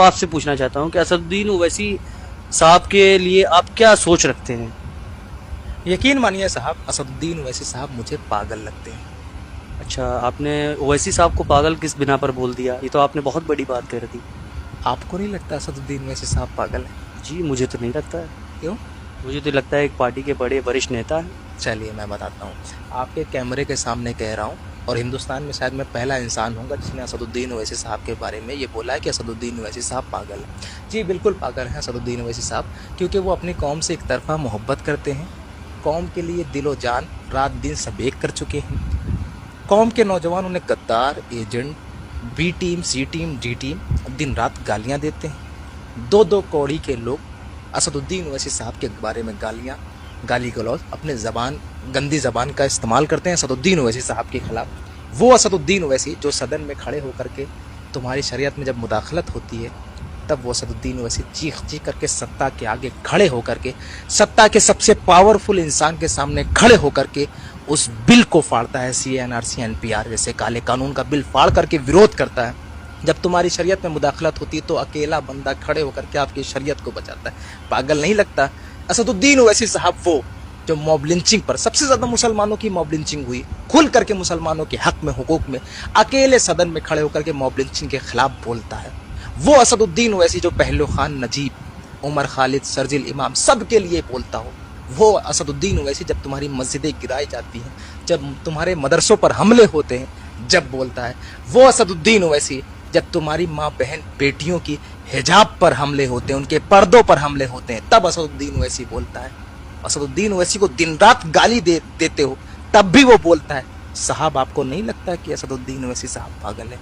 آپ سے پوچھنا چاہتا ہوں کہ اسدالدین اویسی صاحب کے لیے آپ کیا سوچ رکھتے ہیں؟ یقین مانیے صاحب، اسد الدین اویسی صاحب مجھے پاگل لگتے ہیں۔ اچھا، آپ نے اویسی صاحب کو پاگل کس بنا پر بول دیا؟ یہ تو آپ نے بہت بڑی بات کر دی۔ آپ کو نہیں لگتا اسد الدین اویسی صاحب پاگل ہیں؟ جی مجھے تو نہیں لگتا ہے۔ کیوں؟ مجھے تو لگتا ہے ایک پارٹی کے بڑے وریش نیتا ہیں۔ چلیے میں بتاتا ہوں، آپ کے کیمرے کے سامنے کہہ رہا ہوں، اور ہندوستان میں شاید میں پہلا انسان ہوں گا جس نے اسد الدین اویسی صاحب کے بارے میں یہ بولا ہے کہ اسد الدین اویسی صاحب پاگل ہیں۔ جی بالکل پاگل ہیں اسد الدین اویسی صاحب، کیونکہ وہ اپنی قوم سے ایک طرفہ محبت کرتے ہیں، قوم کے لیے دل و جان رات دن سب ایک کر چکے ہیں۔ قوم کے نوجوان انہیں غدار، agent, B team, C team, D team دن رات گالیاں دیتے ہیں۔ دو کوڑی کے لوگ اسد الدین اویسی صاحب کے بارے میں گالی گلوچ اپنے گندی زبان کا استعمال کرتے ہیں اسد الدین اویسی صاحب کے خلاف۔ وہ اسد الدین اویسی جو صدن میں کھڑے ہو کر کے تمہاری شریعت میں جب مداخلت ہوتی ہے، تب وہ اسد الدین اویسی چیخ کر کے ستا کے آگے کھڑے ہو کر کے، ستا کے سب سے پاورفل انسان کے سامنے کھڑے ہو کر کے اس بل کو پھاڑتا ہے، CNRC NPR جیسے کالے قانون کا بل پھاڑ کر کے ویروਧ کرتا ہے۔ جب تمہاری شریعت میں مداخلت ہوتی ہے تو اکیلا بندہ کھڑے ہو کر کے آپ کی شریعت کو بچاتا ہے۔ پاگل نہیں لگتا؟ اسد الدین اویسی صاحب وہ جو موب لنچنگ پر سب سے زیادہ مسلمانوں کی موب لنچنگ ہوئی، کھل کر کے مسلمانوں کے حق میں، حقوق میں، اکیلے صدن میں کھڑے ہو کر کے موب لنچنگ کے خلاف بولتا ہے، وہ اسد الدین اویسی جو پہلو خان نجیب، عمر خالد، شرجیل امام سب کے لیے بولتا ہو، وہ اسد الدین اویسی جب تمہاری مسجدیں گرائی جاتی ہیں، جب تمہارے مدرسوں پر حملے ہوتے ہیں جب بولتا ہے، وہ اسد الدین اویسی جب تمہاری ماں بہن بیٹیوں کی حجاب پر حملے ہوتے ہیں، ان کے پردوں پر حملے ہوتے ہیں، تب اسد الدین اویسی بولتا ہے۔ اسد الدین اویسی کو دن رات گالی دیتے ہو تب بھی وہ بولتا ہے۔ صاحب آپ کو نہیں لگتا کہ اسد الدین اویسی صاحب پاگل ہے؟